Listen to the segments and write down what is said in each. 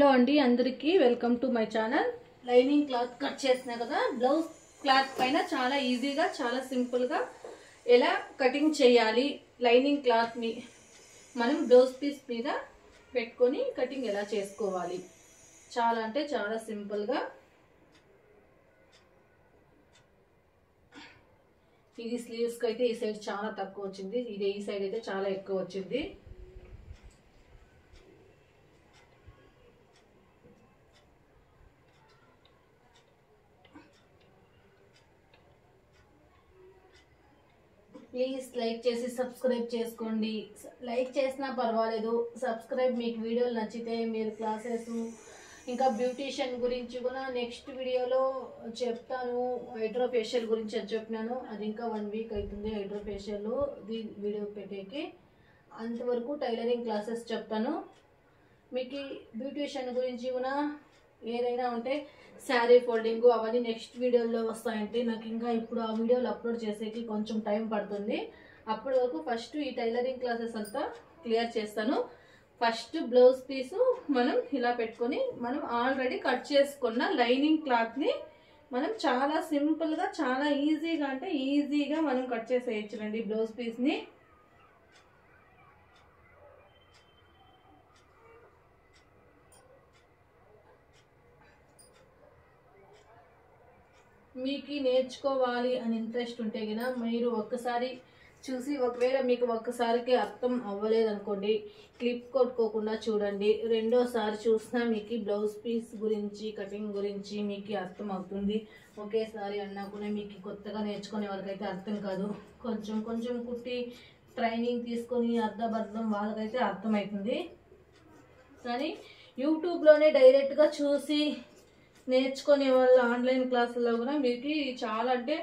Hello అండి అందరికీ welcome to my channel. Lining cloth cut చేసినా కదా, బ్లౌజ్ క్లాత్ పైన చాలా ఈజీగా చాలా సింపుల్గా ఎలా కటింగ్ చేయాలి, లైనింగ్ క్లాత్ ని మనం బ్లౌజ్ పీస్ మీద పెట్టుకొని కటింగ్ ఎలా చేసుకోవాలి, చాలా అంటే చాలా సింపుల్గా. ఇది స్లీవ్స్ కి అయితే ఈ సైడ్ చాలా తక్కువ వచ్చింది, ఇది ఈ సైడ్ అయితే చాలా ఎక్కువ వచ్చింది. ప్లీజ్ లైక్ చేసి సబ్స్క్రైబ్ చేసుకోండి. లైక్ చేసినా పర్వాలేదు, సబ్స్క్రైబ్. మీకు వీడియోలు నచ్చితే మీరు క్లాసెస్ ఇంకా బ్యూటీషియన్ గురించి కూడా నెక్స్ట్ వీడియోలో చెప్తాను. హైడ్రో ఫేషియల్ గురించి అని చెప్పినాను, అది ఇంకా 1 వీక్ అవుతుంది హైడ్రో ఫేషియల్ వీడియో పెట్టేకి. అంతవరకు టైలరింగ్ క్లాసెస్ చెప్తాను. మీకు బ్యూటీషియన్ గురించి కూడా ఏదైనా ఉంటే శారీ ఫోల్డింగ్ అవన్నీ నెక్స్ట్ వీడియోలో వస్తాయంటే నాకు ఇంకా ఇప్పుడు ఆ వీడియోలు అప్లోడ్ చేసేకి కొంచెం టైం పడుతుంది. అప్పటి వరకు ఫస్ట్ ఈ టైలరింగ్ క్లాసెస్ అంతా క్లియర్ చేస్తాను. ఫస్ట్ బ్లౌజ్ పీసు మనం ఇలా పెట్టుకొని మనం ఆల్రెడీ కట్ చేసుకున్న లైనింగ్ క్లాత్ని మనం చాలా సింపుల్గా చాలా ఈజీగా అంటే ఈజీగా మనం కట్ చేసేయచ్చునండి బ్లౌజ్ పీస్ని. మీకు నేర్చుకోవాలి అని ఇంట్రెస్ట్ ఉంటే కనుక మీరు ఒక్కసారి చూసి, ఒకవేళ మీకు ఒక్కసారికి అర్థం అవ్వలేదు అనుకోండి, క్లిప్ కొట్టుకోకుండా చూడండి. రెండోసారి చూసినా మీకు బ్లౌజ్ పీస్ గురించి కటింగ్ గురించి మీకు అర్థం అవుతుంది. ఒకేసారి అన్నా కూడా మీకు కొత్తగా నేర్చుకునే వాళ్ళకైతే అర్థం కాదు. కొంచెం కొంచెం కుట్టి ట్రైనింగ్ తీసుకొని అర్థం వాళ్ళకైతే అర్థమవుతుంది. కానీ యూట్యూబ్లోనే డైరెక్ట్గా చూసి నేర్చుకునే వాళ్ళ ఆన్లైన్ క్లాసుల్లో కూడా మీకు చాలా అంటే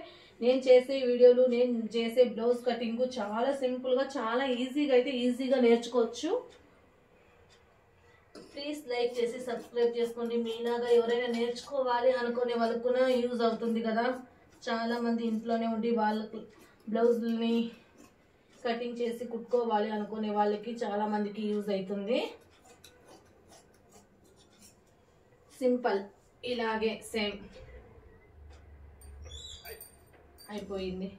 నేను చేసే వీడియోలు, నేను చేసే బ్లౌజ్ కటింగ్ చాలా సింపుల్గా చాలా ఈజీగా అయితే ఈజీగా నేర్చుకోవచ్చు. ప్లీజ్ లైక్ చేసి సబ్స్క్రైబ్ చేసుకోండి. మీలాగా ఎవరైనా నేర్చుకోవాలి అనుకునే వాళ్ళకు కూడా యూజ్ అవుతుంది కదా. చాలామంది ఇంట్లోనే ఉండి వాళ్ళకి బ్లౌజుల్ని కటింగ్ చేసి కుట్టుకోవాలి అనుకునే వాళ్ళకి చాలామందికి యూజ్ అవుతుంది. సింపుల్ ఇలాగే సేమ్ అయిపోయింది.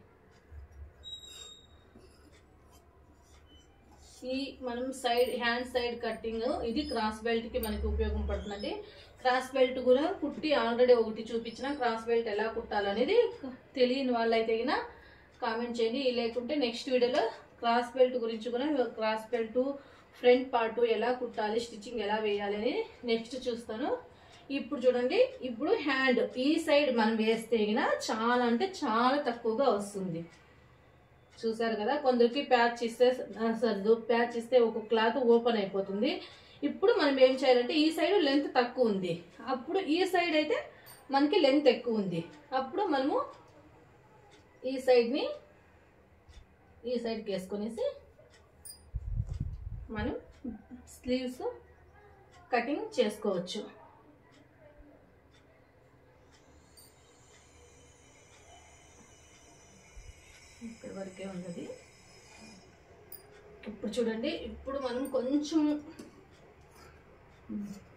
ఈ మనం సైడ్ హ్యాండ్ సైడ్ కట్టింగ్ ఇది క్రాస్ బెల్ట్ కి మనకి ఉపయోగం పడుతుంది. క్రాస్ బెల్ట్ కూడా కుట్టి ఆల్రెడీ ఒకటి చూపించిన, క్రాస్ బెల్ట్ ఎలా కుట్టాలనేది తెలియని వాళ్ళైతే గిన కామెంట్ చేయండి. లేకుంటే నెక్స్ట్ వీడియోలో క్రాస్ బెల్ట్ గురించి కూడా, క్రాస్ బెల్ట్ ఫ్రంట్ పార్ట్ ఎలా కుట్టాలి, స్టిచ్చింగ్ ఎలా వేయాలి అని నెక్స్ట్ చూస్తాను. ఇప్పుడు చూడండి, ఇప్పుడు హ్యాండ్ ఈ సైడ్ మనం వేస్తే చాలా అంటే చాలా తక్కువగా వస్తుంది. చూసారు కదా, కొందరికి ప్యాచ్ ఇస్తే సర్దు, ప్యాచ్ ఇస్తే ఒక క్లాత్ ఓపెన్ అయిపోతుంది. ఇప్పుడు మనం ఏం చేయాలంటే ఈ సైడ్ లెంత్ తక్కువ ఉంది, అప్పుడు ఈ సైడ్ అయితే మనకి లెంత్ ఎక్కువ ఉంది. అప్పుడు మనము ఈ సైడ్ని ఈ సైడ్కి వేసుకునేసి మనం స్లీవ్స్ కటింగ్ చేసుకోవచ్చు. ఇక్కడి వరకే ఉన్నది. ఇప్పుడు చూడండి, ఇప్పుడు మనం కొంచెం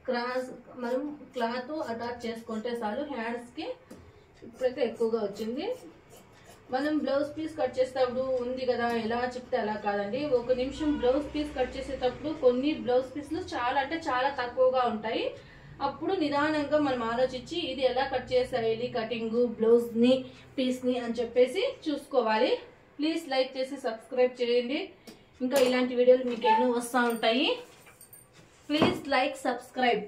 క్రాస్ మనం క్లాత్ అటాచ్ చేసుకుంటే చాలు హ్యాండ్స్కి. ఇప్పుడైతే ఎక్కువగా వచ్చింది. మనం బ్లౌజ్ పీస్ కట్ చేసేటప్పుడు ఉంది కదా, ఎలా చెప్తే అలా కాదండి. 1 నిమిషం బ్లౌజ్ పీస్ కట్ చేసేటప్పుడు కొన్ని బ్లౌజ్ పీస్లు చాలా అంటే చాలా తక్కువగా ఉంటాయి. అప్పుడు నిదానంగా మనం ఆలోచించి ఇది ఎలా కట్ చేసేయాలి కటింగ్ బ్లౌజ్ని పీస్ని అని చెప్పేసి చూసుకోవాలి. ప్లీజ్ లైక్ చేసి సబ్స్క్రైబ్ చేయండి. ఇంకా ఇలాంటి వీడియోలు మీకు ఎన్నో వస్తూ ఉంటాయి. Please like subscribe.